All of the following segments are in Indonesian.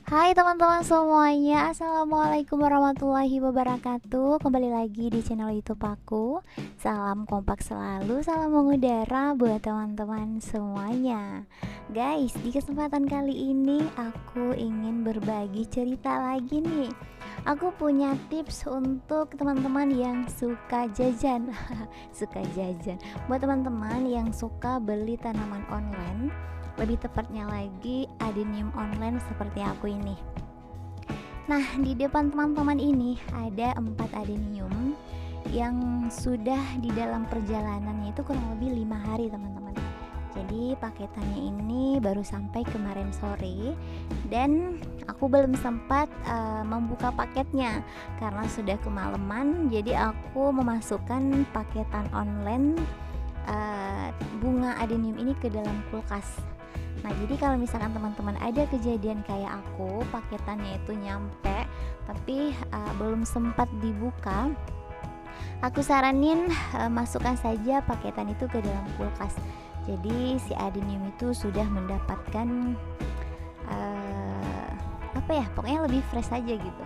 Hai teman-teman semuanya, Assalamualaikum warahmatullahi wabarakatuh. Kembali lagi di channel YouTube aku. Salam kompak selalu, salam mengudara buat teman-teman semuanya. Guys, di kesempatan kali ini aku ingin berbagi cerita lagi nih. Aku punya tips untuk teman-teman yang suka jajan. Suka jajan. Buat teman-teman yang suka beli tanaman online, lebih tepatnya lagi adenium online seperti aku ini. Nah, di depan teman-teman ini ada 4 adenium yang sudah di dalam perjalanannya itu kurang lebih 5 hari teman-teman. Jadi paketannya ini baru sampai kemarin sore dan aku belum sempat membuka paketnya karena sudah kemalaman. Jadi aku memasukkan paketan online bunga adenium ini ke dalam kulkas. Nah, jadi kalau misalkan teman-teman ada kejadian kayak aku, paketannya itu nyampe tapi belum sempat dibuka, aku saranin masukkan saja paketan itu ke dalam kulkas. Jadi si adenium itu sudah mendapatkan pokoknya lebih fresh aja gitu.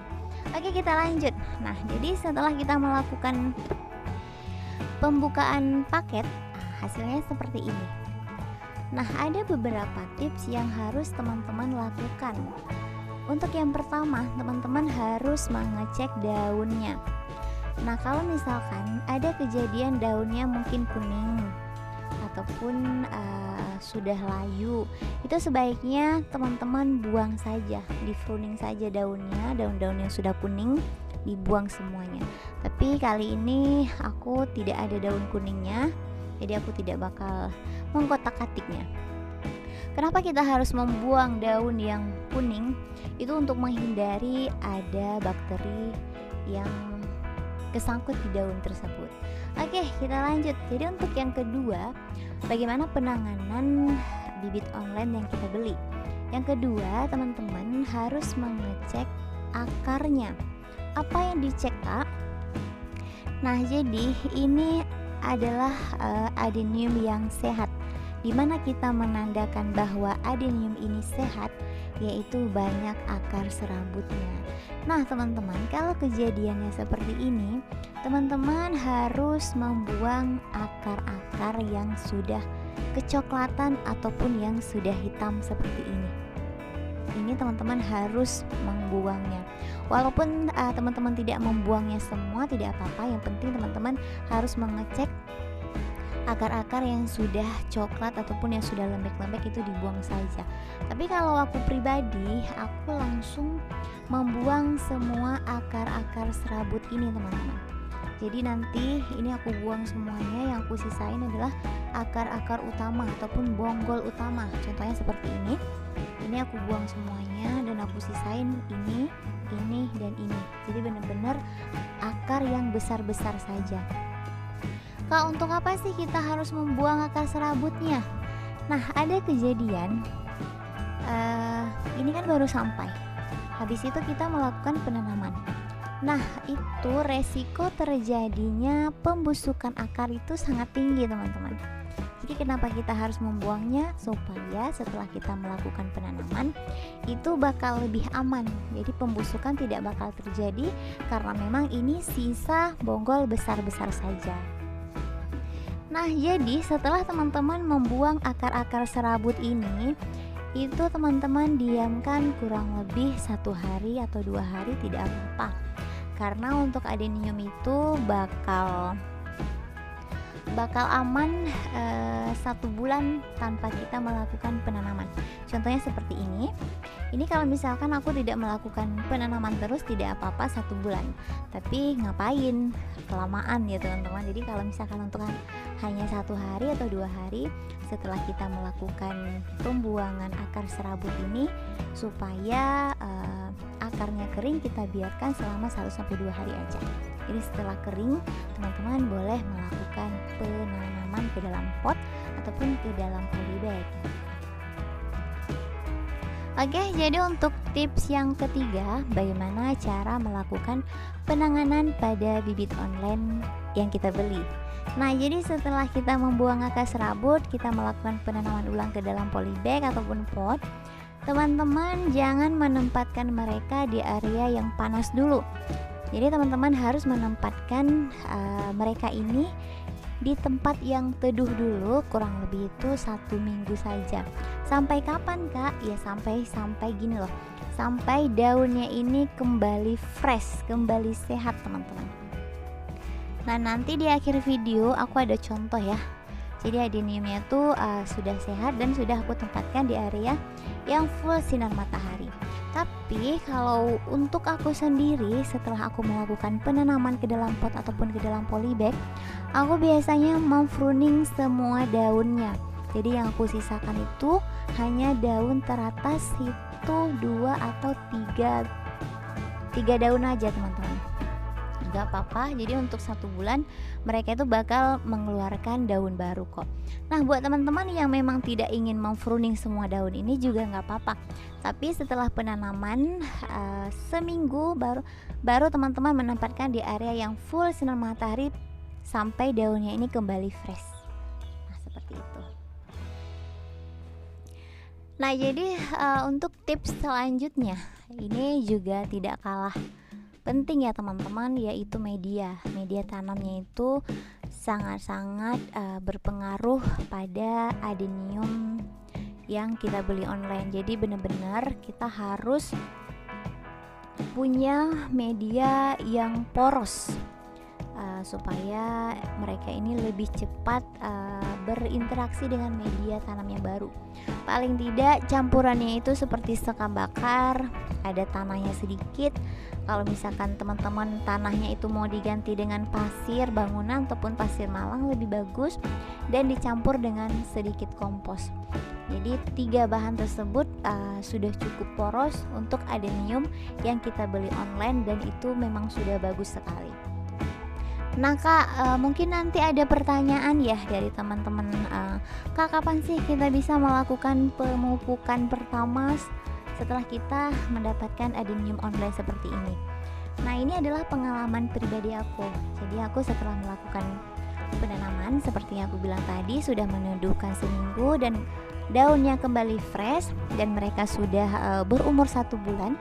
Oke, kita lanjut. Nah, jadi setelah kita melakukan pembukaan paket, hasilnya seperti ini. Nah, ada beberapa tips yang harus teman-teman lakukan. Untuk yang pertama, teman-teman harus mengecek daunnya. Nah, kalau misalkan ada kejadian daunnya mungkin kuning ataupun sudah layu, itu sebaiknya teman-teman buang saja, di pruning saja daunnya. Daun-daun yang sudah kuning dibuang semuanya. Tapi kali ini aku tidak ada daun kuningnya, jadi aku tidak bakal mengkotak-katiknya. Kenapa kita harus membuang daun yang kuning? Itu untuk menghindari ada bakteri yang kesangkut di daun tersebut. Oke, kita lanjut. Jadi untuk yang kedua, bagaimana penanganan bibit online yang kita beli? Yang kedua, teman-teman harus mengecek akarnya. Apa yang dicek, Kak? Nah, jadi ini adalah adenium yang sehat. Di mana kita menandakan bahwa adenium ini sehat, yaitu banyak akar serabutnya. Nah, teman-teman, kalau kejadiannya seperti ini, teman-teman harus membuang akar-akar yang sudah kecoklatan ataupun yang sudah hitam seperti ini. Ini teman-teman harus membuangnya. Walaupun teman-teman tidak membuangnya semua, tidak apa-apa. Yang penting teman-teman harus mengecek akar-akar yang sudah coklat ataupun yang sudah lembek-lembek, itu dibuang saja. Tapi kalau aku pribadi, aku langsung membuang semua akar-akar serabut ini, teman-teman. Jadi nanti ini aku buang semuanya, yang aku sisain adalah akar-akar utama ataupun bonggol utama. Contohnya seperti ini. Ini aku buang semuanya dan aku sisain ini, dan ini. Jadi benar-benar akar yang besar-besar saja. Kak, untuk apa sih kita harus membuang akar serabutnya? Nah, ada kejadian ini kan baru sampai. Habis itu kita melakukan penanaman. Nah, itu resiko terjadinya pembusukan akar itu sangat tinggi, teman-teman. Jadi kenapa kita harus membuangnya? Supaya setelah kita melakukan penanaman itu bakal lebih aman. Jadi pembusukan tidak bakal terjadi karena memang ini sisa bonggol besar-besar saja. Nah, jadi setelah teman-teman membuang akar-akar serabut ini, itu teman-teman diamkan kurang lebih 1 hari atau 2 hari, tidak apa-apa. Karena untuk adenium itu bakal aman 1 bulan tanpa kita melakukan penanaman. Contohnya seperti ini. Ini kalau misalkan aku tidak melakukan penanaman terus, tidak apa-apa 1 bulan. Tapi ngapain? Kelamaan ya teman-teman. Jadi kalau misalkan untuk hanya 1 hari atau 2 hari setelah kita melakukan pembuangan akar serabut ini, supaya akarnya kering, kita biarkan selama 1-2 hari aja. Jadi setelah kering, teman-teman boleh melakukan penanaman ke dalam pot ataupun ke dalam polybag. Oke, jadi untuk tips yang ketiga, bagaimana cara melakukan penanganan pada bibit online yang kita beli. Nah, jadi setelah kita membuang akar serabut, kita melakukan penanaman ulang ke dalam polybag ataupun pot. teman-teman jangan menempatkan mereka di area yang panas dulu. Jadi teman-teman harus menempatkan mereka ini di tempat yang teduh dulu, kurang lebih itu 1 minggu saja. Sampai kapan kak? Ya sampai gini loh, sampai daunnya ini kembali fresh, kembali sehat teman-teman. Nah nanti di akhir video aku ada contoh ya. Jadi adeniumnya tuh sudah sehat dan sudah aku tempatkan di area yang full sinar matahari. Tapi kalau untuk aku sendiri, setelah aku melakukan penanaman ke dalam pot ataupun ke dalam polybag, aku biasanya mempruning semua daunnya. Jadi yang aku sisakan itu hanya daun teratas itu 2 atau 3 daun aja teman-teman. Gak apa-apa, jadi untuk 1 bulan mereka itu bakal mengeluarkan daun baru kok. Nah buat teman-teman yang memang tidak ingin mempruning semua daun ini juga gak apa-apa. Tapi setelah penanaman seminggu baru teman-teman menempatkan di area yang full sinar matahari sampai daunnya ini kembali fresh. Nah seperti itu. Nah jadi untuk tips selanjutnya ini juga tidak kalah penting ya teman-teman, yaitu media tanamnya itu sangat-sangat berpengaruh pada adenium yang kita beli online. Jadi benar-benar kita harus punya media yang poros supaya mereka ini lebih cepat berinteraksi dengan media tanam yang baru. Paling tidak campurannya itu seperti sekam bakar, ada tanahnya sedikit. Kalau misalkan teman-teman tanahnya itu mau diganti dengan pasir bangunan ataupun pasir malang lebih bagus, dan dicampur dengan sedikit kompos. Jadi 3 bahan tersebut sudah cukup poros untuk adenium yang kita beli online, dan itu memang sudah bagus sekali. Nah kak, mungkin nanti ada pertanyaan ya dari teman-teman, kak kapan sih kita bisa melakukan pemupukan pertama setelah kita mendapatkan adenium online seperti ini? Nah ini adalah pengalaman pribadi aku. Jadi aku setelah melakukan penanaman seperti yang aku bilang tadi, sudah meneduhkan seminggu dan daunnya kembali fresh dan mereka sudah berumur 1 bulan,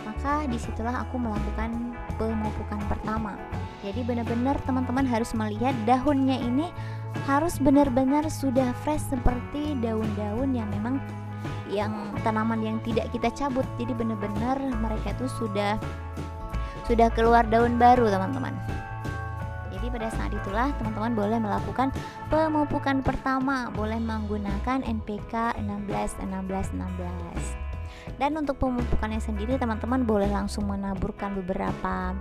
maka disitulah aku melakukan pemupukan pertama. Jadi benar-benar teman-teman harus melihat daunnya ini harus benar-benar sudah fresh seperti daun-daun yang memang yang tanaman yang tidak kita cabut. Jadi benar-benar mereka itu sudah keluar daun baru teman-teman. Jadi pada saat itulah teman-teman boleh melakukan pemupukan pertama, boleh menggunakan NPK 16. Dan untuk pemupukannya sendiri teman-teman boleh langsung menaburkan beberapa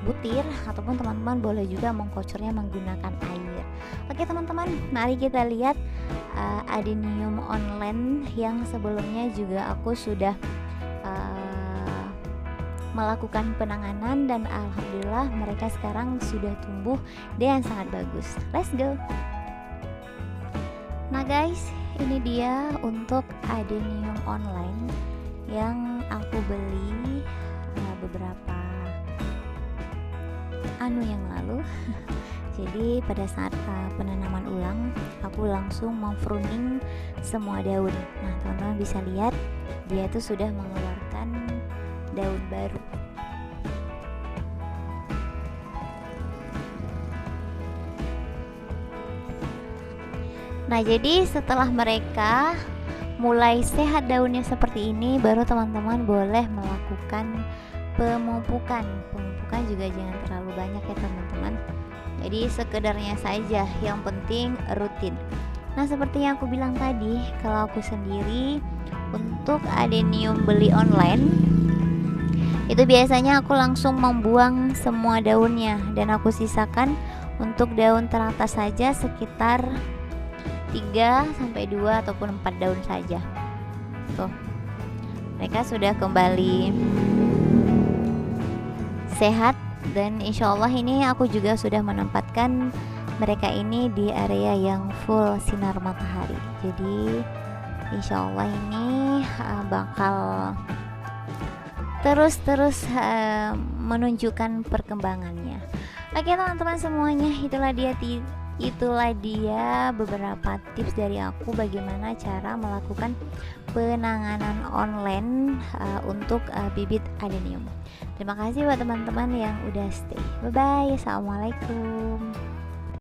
butir, ataupun teman-teman boleh juga mengkocornya menggunakan air. Oke teman-teman, mari kita lihat adenium online yang sebelumnya juga aku sudah melakukan penanganan, dan alhamdulillah mereka sekarang sudah tumbuh dengan sangat bagus. Let's go. Nah guys, ini dia untuk adenium online yang aku beli beberapa yang lalu. Jadi pada saat penanaman ulang, aku langsung mempruning semua daun. Nah teman-teman bisa lihat dia itu sudah mengeluarkan daun baru. Nah jadi setelah mereka mulai sehat daunnya seperti ini, baru teman-teman boleh melakukan pemupukan juga jangan terlalu banyak ya teman-teman. Jadi sekedarnya saja, yang penting rutin. Nah seperti yang aku bilang tadi, kalau aku sendiri untuk adenium beli online itu biasanya aku langsung membuang semua daunnya, dan aku sisakan untuk daun teratas saja sekitar 3-2 ataupun 4 daun saja. Tuh, mereka sudah kembali sehat, dan insya Allah ini aku juga sudah menempatkan mereka ini di area yang full sinar matahari. Jadi insya Allah ini bakal terus menunjukkan perkembangannya. Oke teman-teman semuanya, itulah dia Itulah dia beberapa tips dari aku bagaimana cara melakukan penanganan online untuk bibit adenium. Terima kasih buat teman-teman yang udah stay. Bye bye. Assalamualaikum.